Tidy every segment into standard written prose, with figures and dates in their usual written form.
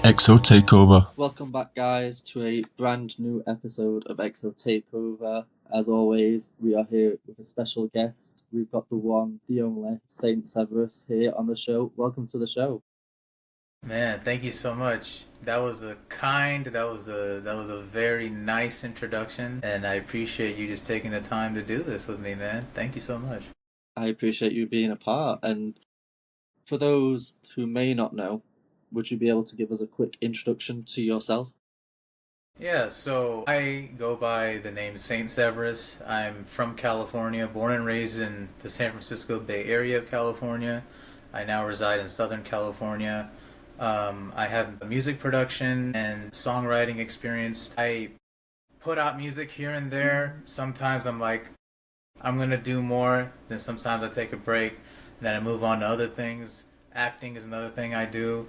XO TAKEOVER. Welcome back, guys, to a brand new episode of XO TakeOver. As always, we are here with a special guest. We've got the one, the only, Saint Severus here on the show. Welcome to the show. Man, thank you so much. That was a very nice introduction, and I appreciate you just taking the time to do this with me, man. Thank you so much. I appreciate you being a part. And for those who may not know, would you be able to give us a quick introduction to yourself? Yeah, so I go by the name Saint Severus. I'm from California, born and raised in the San Francisco Bay Area of California. I now reside in Southern California. I have music production and songwriting experience. I put out music here and there. Sometimes I'm like, I'm gonna do more. Then sometimes I take a break. And then I move on to other things. Acting is another thing I do.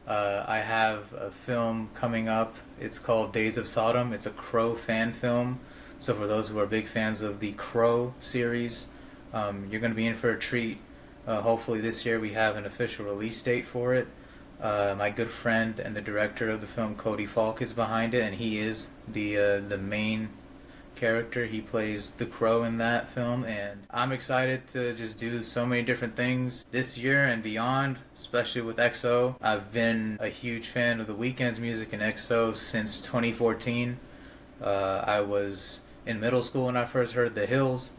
I have a film coming up. It's called Days of Sodom. It's a Crow fan film. So for those who are big fans of the Crow series, you're going to be in for a treat. Hopefully this year we have an official release date for it. My good friend and the director of the film, Cody Falk, is behind it, and he is the main character. He plays the Crow in that film, and I'm excited to just do so many different things this year and beyond, especially with XO. I've been a huge fan of the Weeknd's music in XO since 2014. I was in middle school when I first heard The Hills,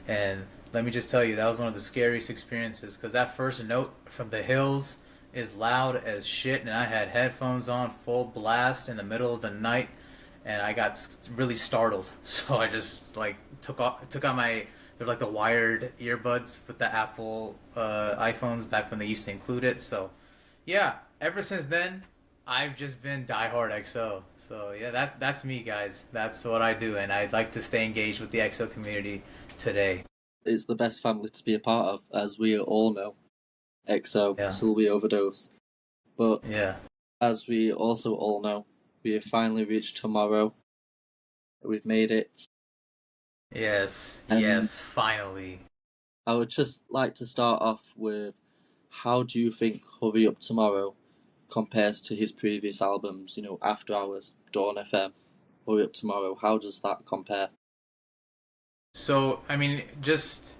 and let me just tell you, that was one of the scariest experiences, because that first note from The Hills is loud as shit, and I had headphones on full blast in the middle of the night, and I got really startled. So I just like took out my, they're like the wired earbuds with the Apple iPhones back when they used to include it. So yeah, ever since then I've just been diehard XO. So yeah, that's me, guys. That's what I do, and I'd like to stay engaged with the XO community today. It's the best family to be a part of, as we all know. XO, Yeah, till we overdose. But yeah, as we also all know, we have finally reached tomorrow. We've made it. yes, And yes. Finally. I would just like to start off with, how do you think Hurry Up Tomorrow compares to his previous albums? After Hours, Dawn FM, Hurry Up Tomorrow. How does that compare? So, I mean, just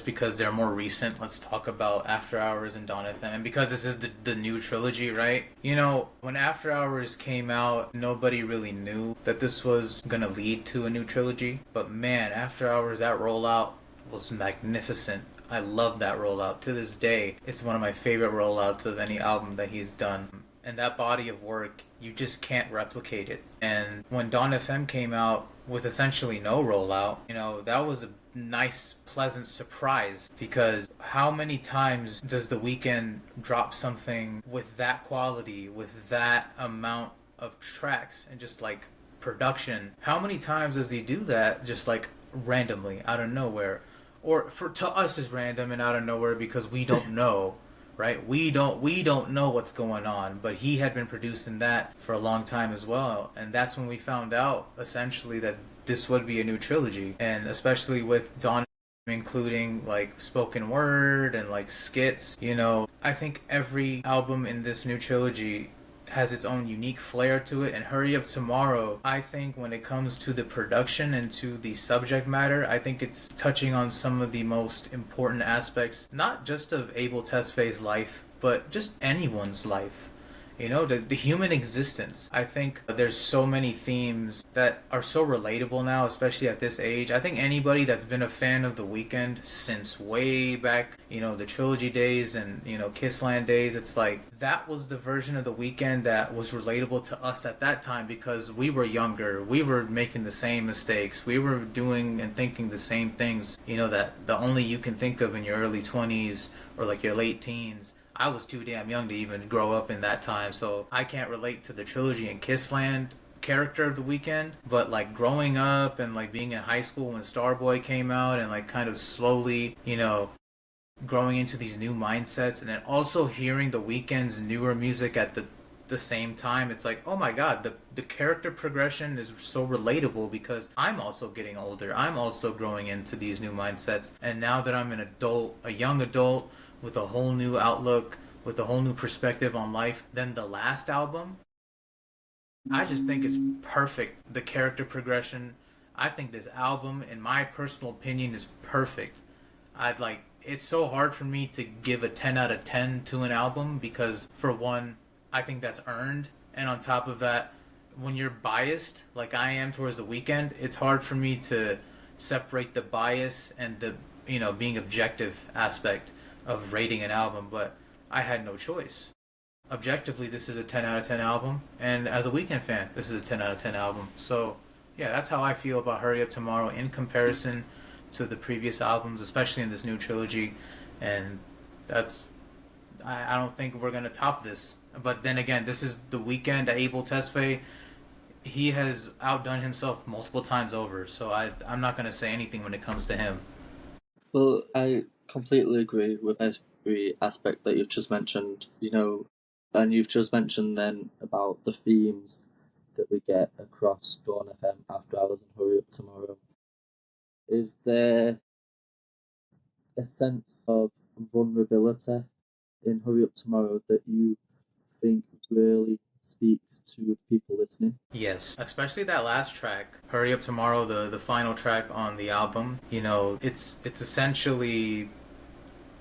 because they're more recent, let's talk about After Hours and Dawn FM. And because this is the new trilogy, right? When After Hours came out, nobody really knew that this was going to lead to a new trilogy. But man, After Hours, that rollout was magnificent. I love that rollout. To this day, it's one of my favorite rollouts of any album that he's done. And that body of work, you just can't replicate it. And when Dawn FM came out with essentially no rollout, that was a nice, pleasant surprise, because how many times does The Weeknd drop something with that quality, with that amount of tracks and just like production? How many times does he do that just like randomly out of nowhere? Or for to us is random and out of nowhere because we don't know, right? We don't know what's going on, but he had been producing that for a long time as well, and that's when we found out essentially that this would be a new trilogy, and especially with Dawn including like spoken word and like skits. I think every album in this new trilogy has its own unique flair to it, and Hurry Up Tomorrow, I think when it comes to the production and to the subject matter, I think it's touching on some of the most important aspects, not just of Abel Tesfaye's life, but just anyone's life. The human existence. I think there's so many themes that are so relatable now, especially at this age. I think anybody that's been a fan of The Weeknd since way back, the Trilogy days and, Kissland days, it's like that was the version of The Weeknd that was relatable to us at that time, because we were younger. We were making the same mistakes. We were doing and thinking the same things, that the only you can think of in your early 20s or like your late teens. I was too damn young to even grow up in that time, so I can't relate to the Trilogy and Kissland character of The Weeknd. But like growing up and like being in high school when Starboy came out, and like kind of slowly, growing into these new mindsets, and then also hearing The Weeknd's newer music at the same time, it's like, oh my god, the character progression is so relatable, because I'm also getting older. I'm also growing into these new mindsets, and now that I'm an adult, a young adult with a whole new outlook, with a whole new perspective on life than the last album. I just think it's perfect. The character progression. I think this album, in my personal opinion, is perfect. I'd like it's so hard for me to give a 10 out of 10 to an album because for one, I think that's earned, and on top of that, when you're biased like I am towards the Weeknd, it's hard for me to separate the bias and the being objective aspect of rating an album, but I had no choice. Objectively, this is a 10 out of 10 album, and as a Weeknd fan, this is a 10 out of 10 album. So, yeah, that's how I feel about Hurry Up Tomorrow in comparison to the previous albums, especially in this new trilogy. And that's, I don't think we're going to top this. But then again, this is the Weeknd, Abel Tesfaye. He has outdone himself multiple times over, so I'm not going to say anything when it comes to him. Well, I completely agree with every aspect that you've just mentioned, and you've just mentioned then about the themes that we get across Dawn FM, After Hours, and Hurry Up Tomorrow. Is there a sense of vulnerability in Hurry Up Tomorrow that you think really speaks to people listening? Yes, especially that last track, Hurry Up Tomorrow, the final track on the album. It's essentially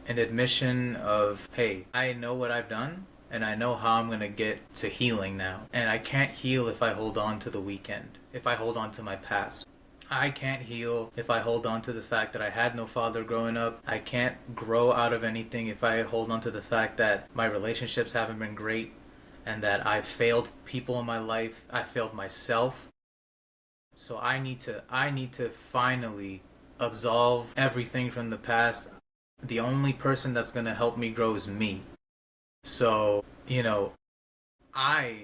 an admission of, hey, I know what I've done and I know how I'm going to get to healing now. And I can't heal if I hold on to the Weeknd, if I hold on to my past. I can't heal if I hold on to the fact that I had no father growing up. I can't grow out of anything if I hold on to the fact that my relationships haven't been great and that I failed people in my life. I failed myself. So I need to finally absolve everything from the past. The only person that's going to help me grow is me. So, I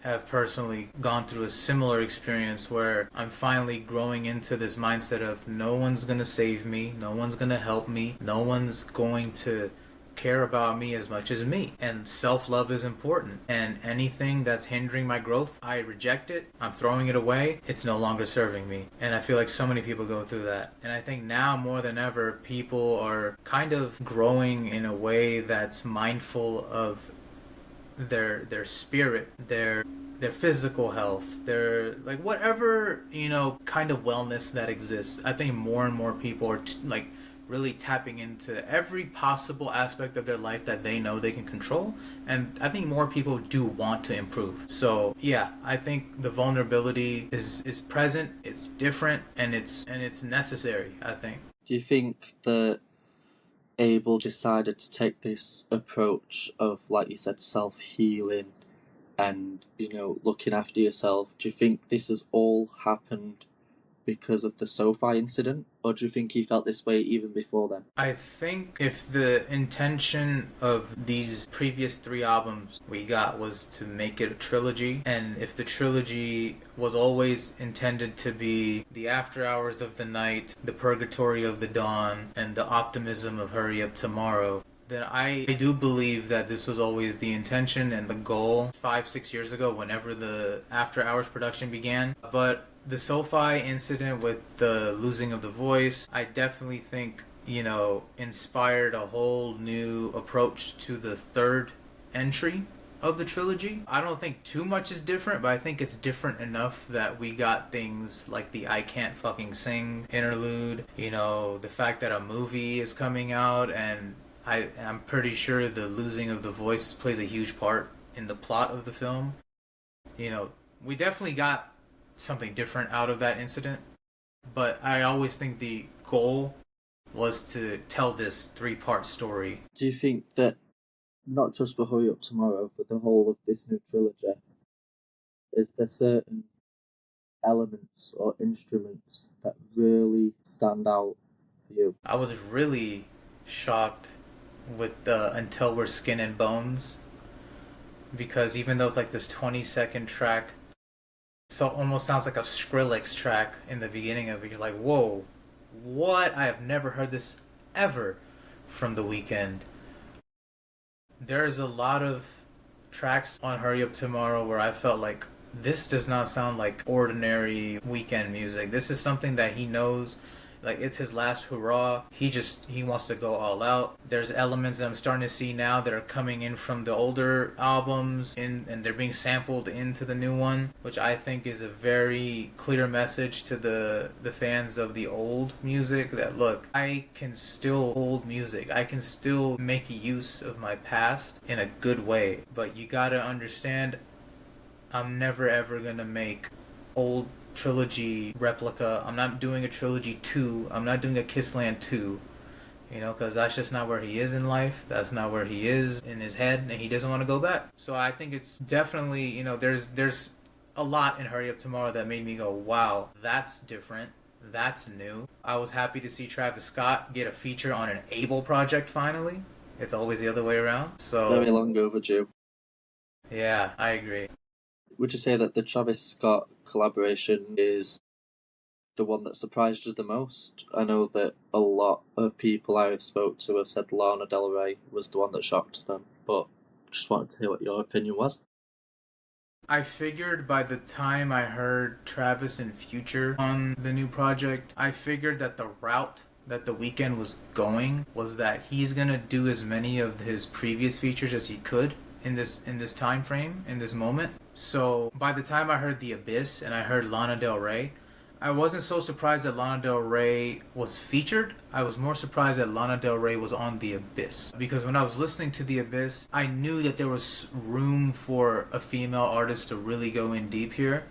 have personally gone through a similar experience where I'm finally growing into this mindset of no one's going to save me, no one's going to help me, no one's going to care about me as much as me. And self-love is important. And anything that's hindering my growth, I reject it. I'm throwing it away. It's no longer serving me. And I feel like so many people go through that. And I think now more than ever, people are kind of growing in a way that's mindful of their spirit, their physical health, their like whatever kind of wellness that exists. I think more and more people are really tapping into every possible aspect of their life that they know they can control, and I think more people do want to improve. So yeah, I think the vulnerability is present, it's different, and it's necessary, I think. Do you think that Abel decided to take this approach of, like you said, self-healing and, looking after yourself? Do you think this has all happened because of the SoFi incident, or do you think he felt this way even before then? I think if the intention of these previous 3 albums we got was to make it a trilogy, and if the trilogy was always intended to be the after hours of the night, the purgatory of the dawn, and the optimism of Hurry Up Tomorrow, then I do believe that this was always the intention and the goal 5-6 years ago, whenever the After Hours production began. But the SoFi incident with the losing of the voice, I definitely think, inspired a whole new approach to the third entry of the trilogy. I don't think too much is different, but I think it's different enough that we got things like the I Can't Fucking Sing interlude, the fact that a movie is coming out, and I'm pretty sure the losing of the voice plays a huge part in the plot of the film. We definitely got something different out of that incident, but I always think the goal was to tell this 3-part story. Do you think that, not just for Hurry Up Tomorrow, but the whole of this new trilogy, is there certain elements or instruments that really stand out for you? I was really shocked with the Until We're Skin and Bones, because even though it's like this 20-second track, so it almost sounds like a Skrillex track in the beginning of it. You're like, whoa, what? I have never heard this ever from the Weeknd. There's a lot of tracks on Hurry Up Tomorrow where I felt like this does not sound like ordinary Weeknd music. This is something that he knows Like, it's his last hurrah. He wants to go all out. There's elements that I'm starting to see now that are coming in from the older albums, and they're being sampled into the new one, which I think is a very clear message to the fans of the old music that, look, I can still hold music. I can still make use of my past in a good way. But you gotta understand, I'm never ever gonna make old Trilogy replica. I'm not doing a Trilogy 2. I'm not doing a Kissland 2. You know, because that's just not where he is in life. That's not where he is in his head, and he doesn't want to go back. So I think it's definitely, you know, there's a lot in Hurry Up Tomorrow that made me go, wow, that's different. That's new. I was happy to see Travis Scott get a feature on an Abel project finally. It's always the other way around. So Very long overdue. Yeah, I agree. Would you say that the Travis Scott collaboration is the one that surprised you the most? I know that a lot of people I've spoke to have said Lana Del Rey was the one that shocked them, but just wanted to hear what your opinion was. I figured by the time I heard Travis and Future on the new project, I figured that the route that The Weeknd was going was that he's gonna do as many of his previous features as he could in this time frame, in this moment. So by the time I heard The Abyss and I heard Lana Del Rey, I wasn't so surprised that Lana Del Rey was featured. I was more surprised that Lana Del Rey was on The Abyss. Because when I was listening to The Abyss, I knew that there was room for a female artist to really go in deep here.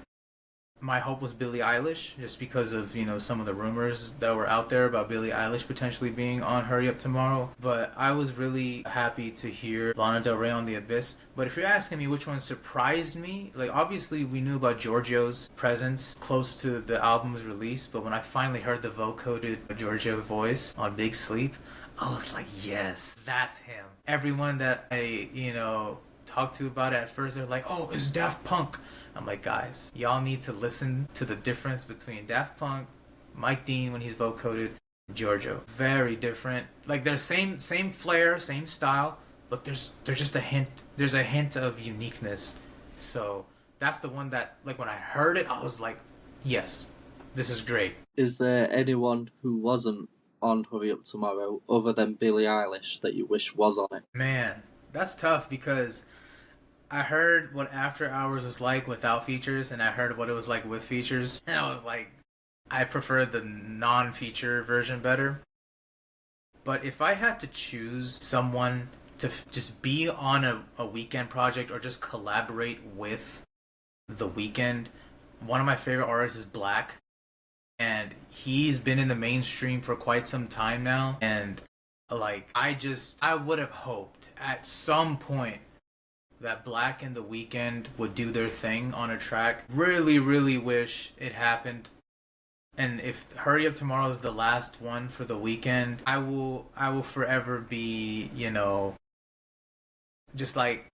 My hope was Billie Eilish, just because of, you know, some of the rumors that were out there about Billie Eilish potentially being on Hurry Up Tomorrow. But I was really happy to hear Lana Del Rey on The Abyss. But if you're asking me which one surprised me, like, obviously we knew about Giorgio's presence close to the album's release, but when I finally heard the vocoded Giorgio voice on Big Sleep, I was like, yes, that's him. Everyone that I, you know, talked to about it at first, they're like, oh, it's Daft Punk. I'm like, guys, y'all need to listen to the difference between Daft Punk, Mike Dean when he's vocoded, and Giorgio. Very different. Like, they're same flair, same style, but there's just a hint. There's a hint of uniqueness. So that's the one that, like, when I heard it, I was like, yes, this is great. Is there anyone who wasn't on Hurry Up Tomorrow other than Billie Eilish that you wish was on it? Man, that's tough because I heard what After Hours was like without features, and I heard what it was like with features, and I was like, I prefer the non-feature version better. But if I had to choose someone to just be on a Weeknd project or just collaborate with The Weeknd, one of my favorite artists is Black, and he's been in the mainstream for quite some time now, and like, I would have hoped at some point that Black and The Weeknd would do their thing on a track. Really, really wish it happened. And if Hurry Up Tomorrow is the last one for The Weeknd, I will forever be, you know, just like,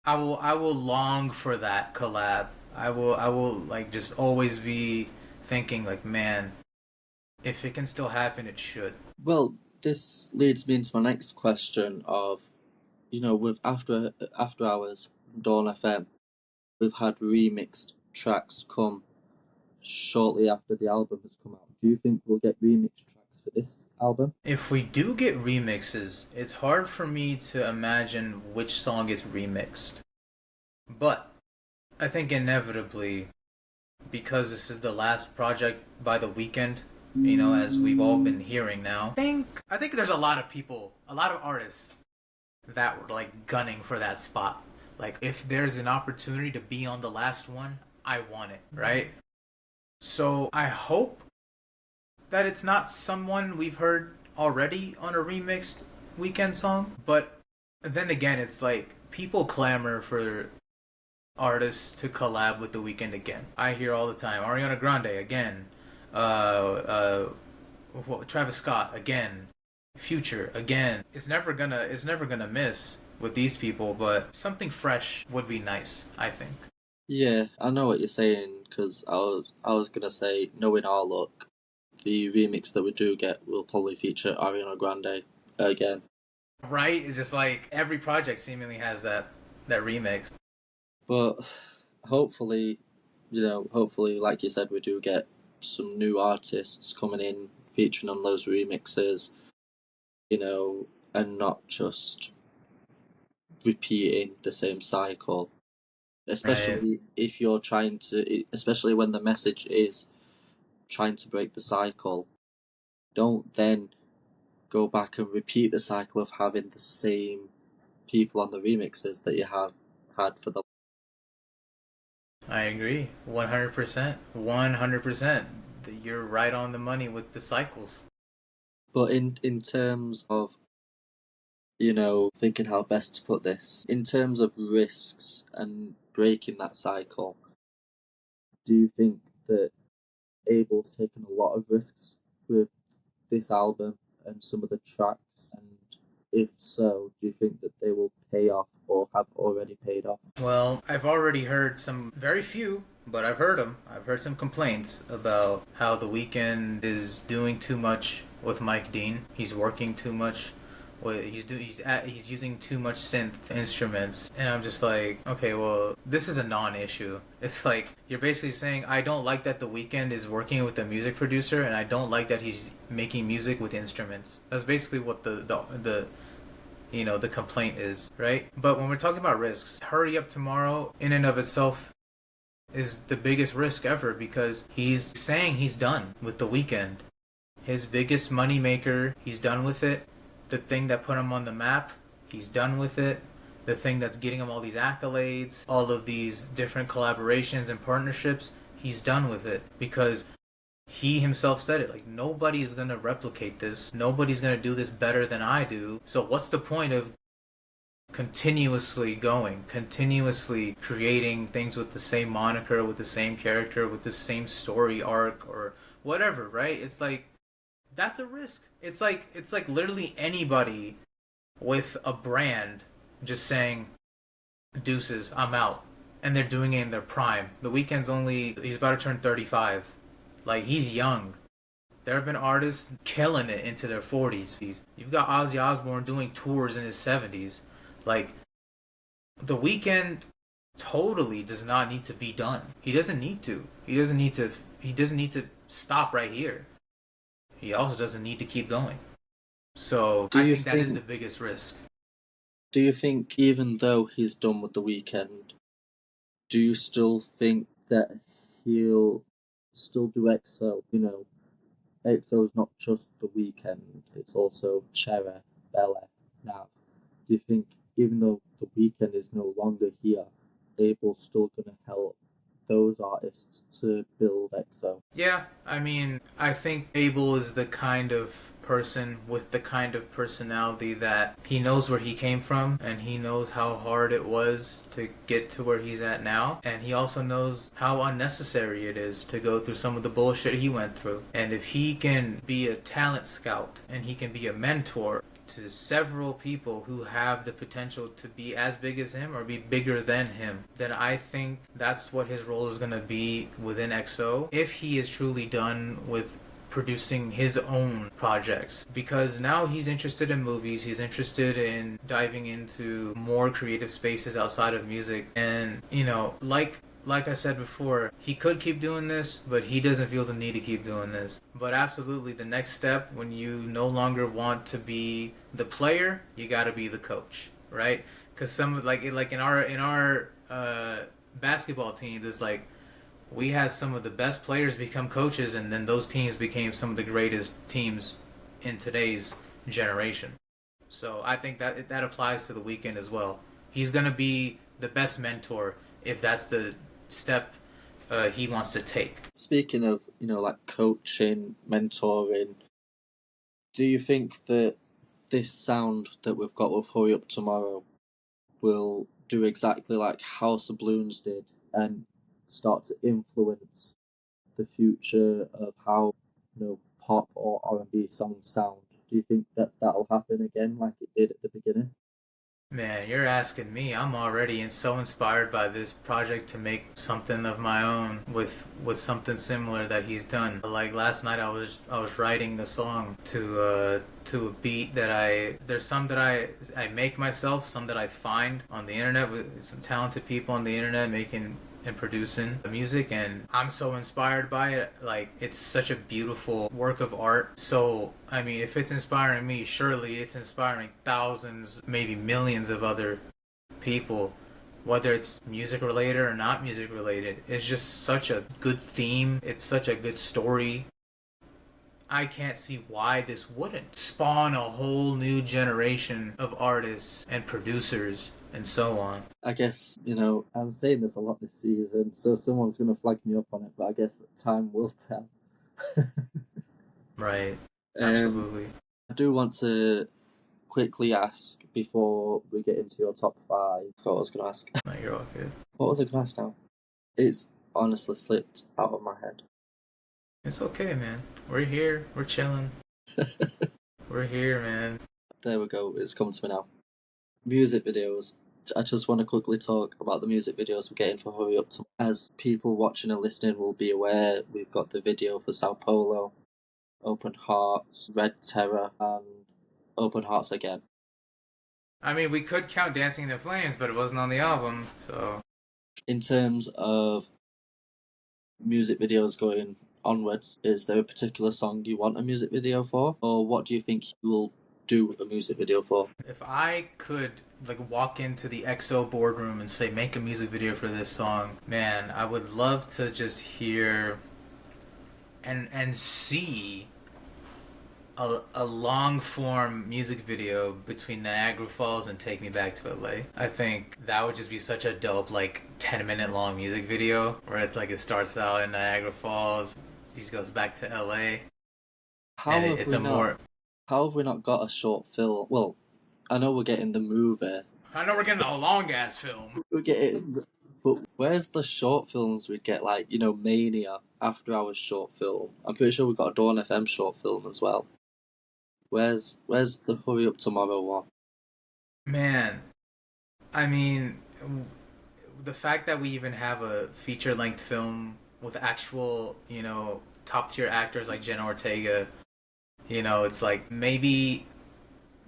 I will long for that collab. I will like just always be thinking like, man, if it can still happen, it should. Well, this leads me into my next question of, you know, with After Hours, Dawn FM, we've had remixed tracks come shortly after the album has come out. Do you think we'll get remixed tracks for this album? If we do get remixes, it's hard for me to imagine which song gets remixed. But I think inevitably, because this is the last project by The Weeknd, you know, as we've all been hearing now, I think there's a lot of people, a lot of artists that were like gunning for that spot. Like, if there's an opportunity to be on the last one, I want it, right? So I hope that it's not someone we've heard already on a remixed Weeknd song. But then again, it's like people clamor for artists to collab with The Weeknd again. I hear all the time, Ariana Grande again, Travis Scott again, Future again. It's never gonna miss with these people, but something fresh would be nice, I think. Yeah, I know what you're saying, because I was gonna say, knowing our luck, the remix that we do get will probably feature Ariana Grande again. Right? It's just like every project seemingly has that remix. But hopefully, like you said, we do get some new artists coming in, featuring on those remixes, and not just repeating the same cycle. Right. Especially if you're trying to, especially when the message is trying to break the cycle, don't then go back and repeat the cycle of having the same people on the remixes that you have had for the. I agree. 100%. 100%. You're right on the money with the cycles. But in terms of thinking how best to put this, in terms of risks and breaking that cycle, do you think that Abel's taken a lot of risks with this album and some of the tracks? And if so, do you think that they will pay off or have already paid off? Well, I've already heard some, very few, but I've heard them. I've heard some complaints about how The Weeknd is doing too much with Mike Dean. He's working too much. He's using too much synth instruments, and I'm just like, okay, well, this is a non-issue. It's like you're basically saying I don't like that The Weeknd is working with a music producer, and I don't like that he's making music with instruments. That's basically what the complaint is, right? But when we're talking about risks, Hurry Up Tomorrow in and of itself is the biggest risk ever, because he's saying he's done with The Weeknd. His biggest moneymaker, he's done with it. The thing that put him on the map, he's done with it. The thing that's getting him all these accolades, all of these different collaborations and partnerships, he's done with it. Because he himself said it, like, nobody is going to replicate this. Nobody's going to do this better than I do. So what's the point of continuously creating things with the same moniker, with the same character, with the same story arc or whatever, right? It's like, that's a risk. It's like literally anybody with a brand just saying, deuces, I'm out. And they're doing it in their prime. The Weeknd's he's about to turn 35. Like, he's young. There have been artists killing it into their 40s. You've got Ozzy Osbourne doing tours in his 70s. Like, The Weeknd totally does not need to be done. He doesn't need to. He doesn't need to stop right here. He also doesn't need to keep going. So I think that is the biggest risk. Do you think, even though he's done with The Weeknd, do you still think that he'll still do XO? XO is not just The Weeknd, it's also Cherry, Bella, Nav. Do you think, even though The Weeknd is no longer here, Abel's still going to help those artists to build XO? Yeah, I mean, I think Abel is the kind of person with the kind of personality that he knows where he came from, and he knows how hard it was to get to where he's at now, and he also knows how unnecessary it is to go through some of the bullshit he went through. And if he can be a talent scout and he can be a mentor to several people who have the potential to be as big as him or be bigger than him, then I think that's what his role is going to be within XO, if he is truly done with producing his own projects. Because now he's interested in movies, he's interested in diving into more creative spaces outside of music, and like I said before, he could keep doing this, but he doesn't feel the need to keep doing this. But absolutely, the next step, when you no longer want to be the player, you got to be the coach, right? Because some like in our basketball teams, it's like we had some of the best players become coaches, and then those teams became some of the greatest teams in today's generation. So I think that applies to The Weeknd as well. He's gonna be the best mentor if that's the step he wants to take. Speaking of, like coaching, mentoring, do you think that this sound that we've got with Hurry Up Tomorrow will do exactly like House of Balloons did and start to influence the future of how, pop or R&B songs sound? Do you think that that'll happen again like it did at the beginning? Man, you're asking me. I'm already so inspired by this project to make something of my own with something similar that he's done. Like last night, I was writing the song to a beat that there's some that I make myself, some that I find on the internet with some talented people on the internet making and producing the music, and I'm so inspired by it. Like, it's such a beautiful work of art. So, I mean, if it's inspiring me, surely it's inspiring thousands, maybe millions of other people, whether it's music related or not music related. It's just such a good theme. It's such a good story. I can't see why this wouldn't spawn a whole new generation of artists and producers and so on. I guess, I'm saying this a lot this season, so someone's going to flag me up on it, but I guess that time will tell. Right. Um, Absolutely. I do want to quickly ask before we get into your top five. What I was going to ask. No, you're all good. What was I going to ask now? It's honestly slipped out of my head. It's okay, man. We're here. We're chilling. We're here, man. There we go. It's come to me now. Music videos. I just want to quickly talk about the music videos we're getting for Hurry Up Tomorrow. As people watching and listening will be aware, we've got the video for Sao Paulo, Open Hearts, Red Terror, and Open Hearts again. I mean, we could count Dancing in the Flames, but it wasn't on the album, so... In terms of music videos going onwards, is there a particular song you want a music video for? Or what do you think you will do a music video for? If I could walk into the XO boardroom and say, make a music video for this song, man, I would love to just hear and see a long form music video between Niagara Falls and Take Me Back to LA. I think that would just be such a dope 10-minute long music video where it's it starts out in Niagara Falls, he goes back to LA. How have we not got a short film? Well, I know we're getting the movie. I know we're getting a long ass film. We're getting, but where's the short films we'd get, Mania, After Hours short film? I'm pretty sure we've got a Dawn FM short film as well. Where's the Hurry Up Tomorrow one? Man, I mean, the fact that we even have a feature-length film with actual, top-tier actors like Jenna Ortega, it's maybe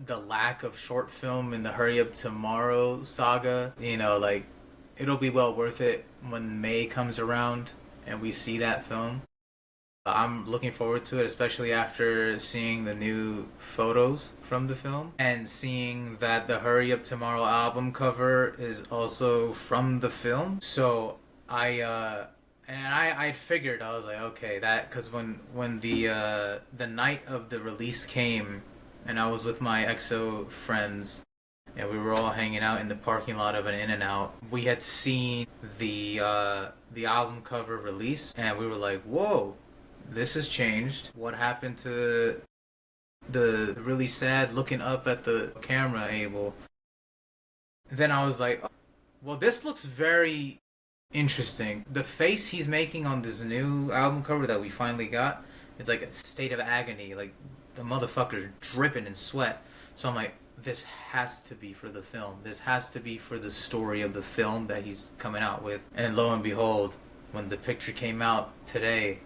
the lack of short film in the Hurry Up Tomorrow saga, it'll be well worth it when May comes around and we see that film. I'm looking forward to it, especially after seeing the new photos from the film and seeing that the Hurry Up Tomorrow album cover is also from the film. So I figured, I was like, okay, that, because when the night of the release came and I was with my XO friends and we were all hanging out in the parking lot of an In-N-Out, we had seen the album cover release and we were like, whoa, this has changed. What happened to the really sad looking up at the camera, Abel? Then I was like, well, this looks very interesting. The face he's making on this new album cover that we finally got, it's a state of agony. The motherfucker's dripping in sweat. So I'm like, this has to be for the film. This has to be for the story of the film that he's coming out with. And lo and behold, when the picture came out today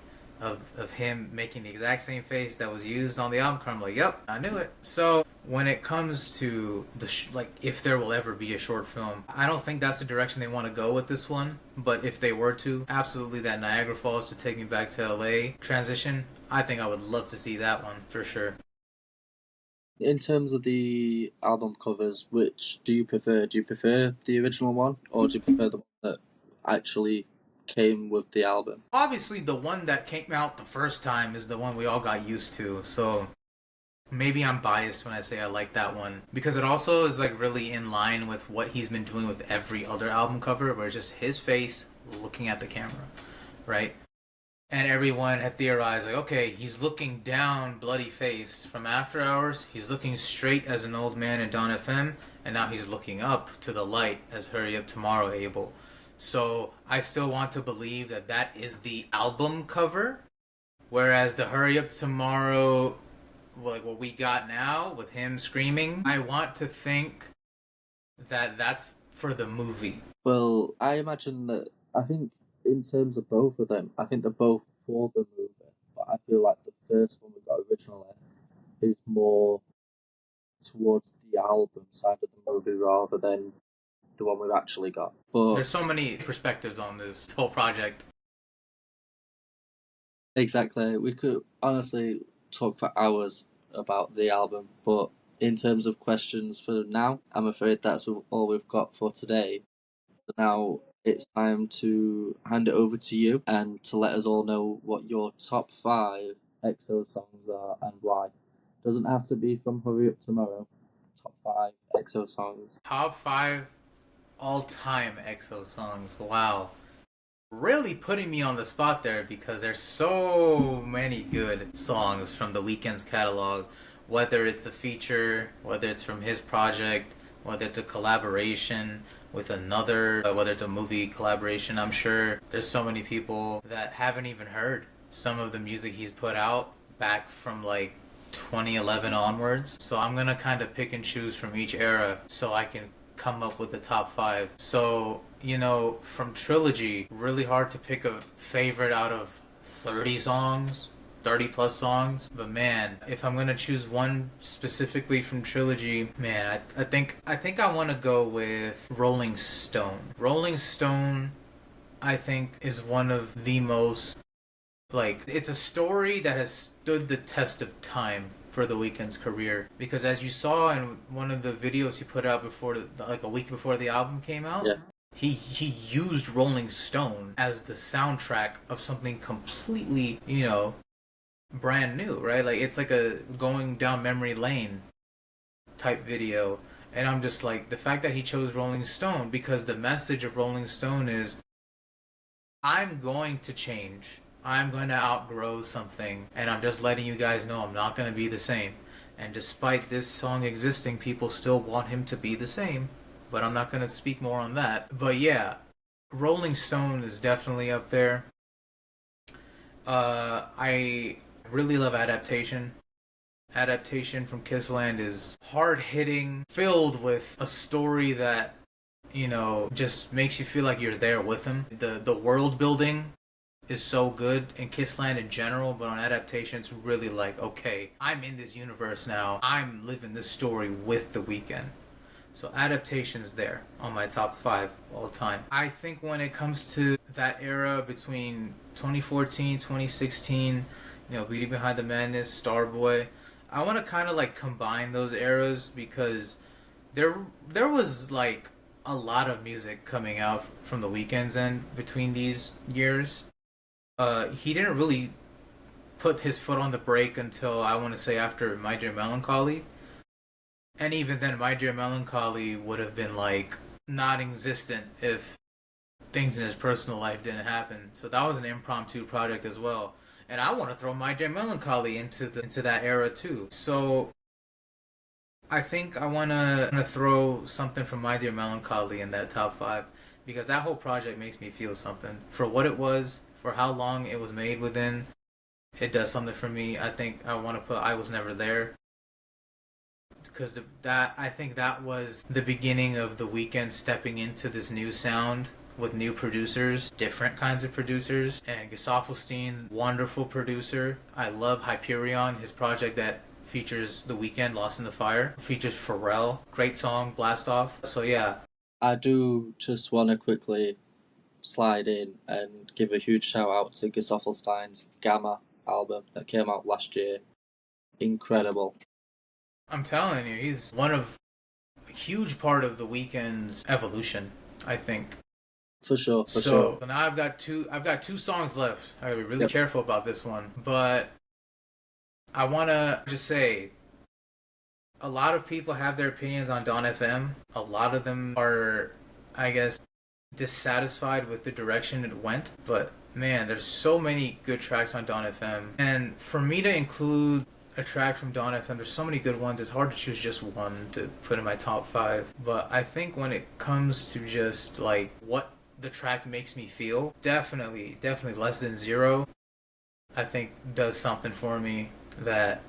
of him making the exact same face that was used on the album cover, I'm like, yep, I knew it. So when it comes to if there will ever be a short film, I don't think that's the direction they want to go with this one. But if they were to, absolutely, that Niagara Falls to Take Me Back to LA transition, I think I would love to see that one for sure. In terms of the album covers, which do you prefer? Do you prefer the original one, or do you prefer the one that actually came with the album? Obviously, the one that came out the first time is the one we all got used to, so maybe I'm biased when I say I like that one, because it also is really in line with what he's been doing with every other album cover, where it's just his face looking at the camera, right? And everyone had theorized, okay, he's looking down bloody face from After Hours, he's looking straight as an old man in Dawn FM, and now he's looking up to the light as Hurry Up Tomorrow, Abel. So I still want to believe that is the album cover, whereas the Hurry Up Tomorrow, what we got now with him screaming, I want to think that that's for the movie. Well, I imagine that, I think in terms of both of them, I think they're both for the movie, but I feel like the first one we got originally is more towards the album side of the movie rather than the one we've actually got. But there's so many perspectives on this whole project. exactly, we could honestly talk for hours about the album, but in terms of questions for now, I'm afraid that's all we've got for today. So now it's time to hand it over to you and to let us all know what your top 5 EXO songs are and why. Doesn't have to be from Hurry Up Tomorrow. Top 5 EXO songs. Top 5 all-time EXO songs. Wow. Really putting me on the spot there because there's so many good songs from the Weeknd's catalog, whether it's a feature, whether it's from his project, whether it's a collaboration with another, whether it's a movie collaboration. I'm sure there's so many people that haven't even heard some of the music he's put out back from like 2011 onwards. So I'm gonna kind of pick and choose from each era so I can come up with the top 5. So, you know, from Trilogy, really hard to pick a favorite out of 30 songs, 30 plus songs. But man, if I'm gonna choose one specifically from Trilogy, man, I think I want to go with Rolling Stone. Rolling Stone, I think, is one of the most, like, it's a story that has stood the test of time for the Weeknd's career, because as you saw in one of the videos he put out before, like a week before the album came out, Yeah. he used Rolling Stone as the soundtrack of something completely, you know, brand new, right? Like, it's like a going down memory lane type video. And I'm just like, the fact that he chose Rolling Stone, because the message of Rolling Stone is, I'm going to change. I'm going to outgrow something, and I'm just letting you guys know I'm not going to be the same. And despite this song existing, people still want him to be the same, but I'm not going to speak more on that. But yeah, Rolling Stone is definitely up there. I really love Adaptation. Adaptation from Kissland is hard-hitting, filled with a story that, you know, just makes you feel like you're there with him. The world building is so good in Kissland in general, but on Adaptation it's really like, okay, I'm in this universe now. I'm living this story with The Weeknd. So Adaptation's there on my top 5 all time. I think when it comes to that era between 2014, 2016, you know, Beauty Behind the Madness, Starboy, I want to kind of like combine those eras, because there was like a lot of music coming out from The Weeknd's end between these years. He didn't really put his foot on the brake until, I want to say, after My Dear Melancholy. And even then, My Dear Melancholy would have been like non-existent if things in his personal life didn't happen. So that was an impromptu project as well. And I want to throw My Dear Melancholy into that era too. So I think I want to throw something from My Dear Melancholy in that top 5, because that whole project makes me feel something. For what it was, for how long it was made within, it does something for me. I think I want to put I Was Never There, because I think that was the beginning of The Weeknd stepping into this new sound with new producers, different kinds of producers. And Gesaffelstein, wonderful producer. I love Hyperion, his project that features The Weeknd, Lost in the Fire. Features Pharrell, great song, Blast Off. So yeah. I do just want to quickly slide in and give a huge shout out to Gesaffelstein's Gamma album that came out last year. Incredible. I'm telling you, he's a huge part of The Weeknd's evolution, I think. For sure. So now I've got two songs left. I gotta be really careful about this one. But I wanna just say, a lot of people have their opinions on Dawn FM. A lot of them are, I guess, dissatisfied with the direction it went. But man, there's so many good tracks on Dawn FM. And for me to include a track from Dawn FM, there's so many good ones, it's hard to choose just one to put in my top 5. But I think when it comes to just like what the track makes me feel, definitely Less Than Zero, I think does something for me that,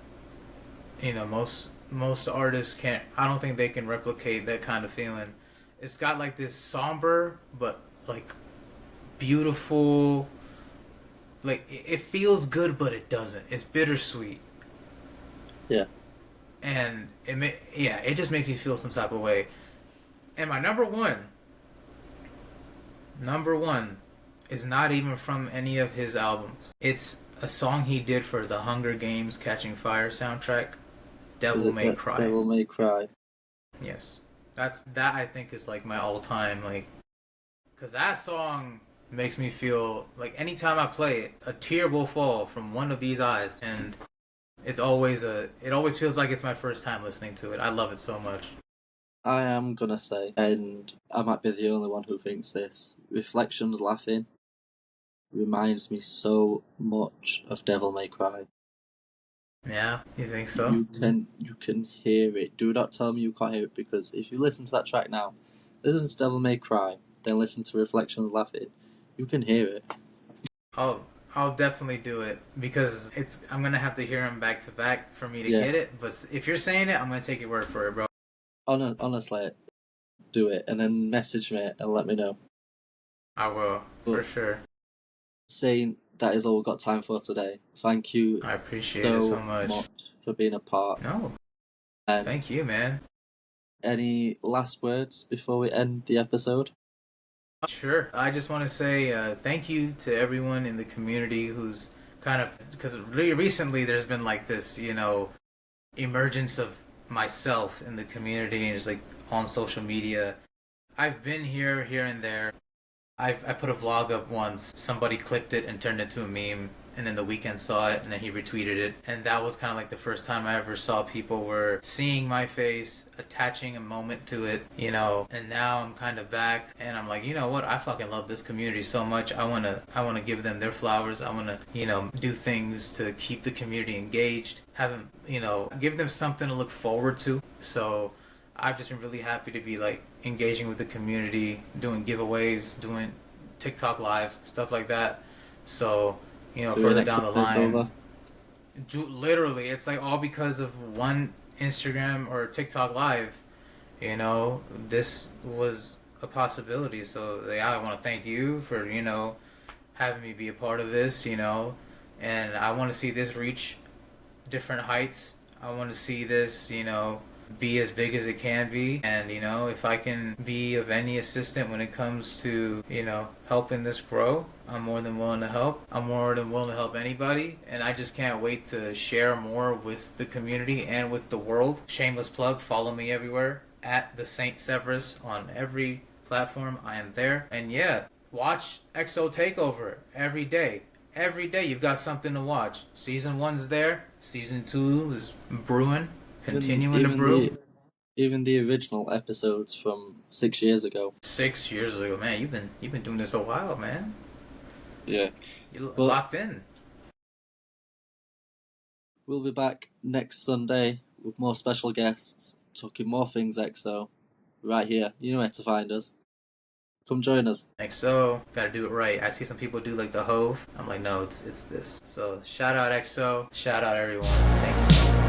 you know, most artists can't. I don't think they can replicate that kind of feeling. It's got like this somber but like beautiful, like it feels good but it doesn't. It's bittersweet. Yeah. And it just makes me feel some type of way. And my number one Number one is not even from any of his albums. It's a song he did for the Hunger Games Catching Fire soundtrack, Is Devil it May Cry. Devil May Cry? Yes. That I think is like my all-time, like, because that song makes me feel like anytime I play it, a tear will fall from one of these eyes, and it always feels like it's my first time listening to it. I love it so much. I am gonna say, and I might be the only one who thinks this, Reflections Laughing reminds me so much of Devil May Cry. Yeah, you think so? You can hear it. Do not tell me you can't hear it, because if you listen to that track now, listen to Devil May Cry, then listen to Reflections Laughing, you can hear it. I'll definitely do it, because I'm gonna have to hear them back to back for me to Yeah. get it. But if you're saying it, I'm gonna take your word for it, bro. Honestly, do it and then message me and let me know. I will, for sure. Saying that is all we've got time for today. Thank you. I appreciate it so much for being a part. No, And thank you, man. any last words before we end the episode? Sure. I just want to say thank you to everyone in the community who's kind of, because really recently there's been like this, emergence of myself in the community and just like on social media. I've been here and there. I put a vlog up once. Somebody clipped it and turned it to a meme, and then the Weeknd saw it and then he retweeted it, and that was kind of like the first time I ever saw people were seeing my face, attaching a moment to it, and now I'm kind of back and I'm like, you know what, I fucking love this community so much. I want to give them their flowers. I want to do things to keep the community engaged, have them give them something to look forward to. So I've just been really happy to be like engaging with the community, doing giveaways, doing TikTok live, stuff like that. So further down the line, literally, it's like all because of one Instagram or TikTok live. This was a possibility. So I want to thank you for having me be a part of this. And I want to see this reach different heights. I want to see this be as big as it can be, and if I can be of any assistance when it comes to helping this grow, I'm more than willing to help. I'm more than willing to help anybody, and I just can't wait to share more with the community and with the world. Shameless plug, follow me everywhere at the Saint Severus on every platform. I am there. And yeah, watch XO TAKEOVER every day. Every day you've got something to watch. Season 1's there, season 2 is brewing. Continuing to brew. Even the original episodes from 6 years ago. 6 years ago, man. You've been doing this a while, man. Yeah. You're locked in. We'll be back next Sunday with more special guests, talking more things XO, right here. You know where to find us. Come join us. XO, gotta do it right. I see some people do like the Hove. I'm like, no, it's this. So shout out XO. Shout out everyone. Thank you so much.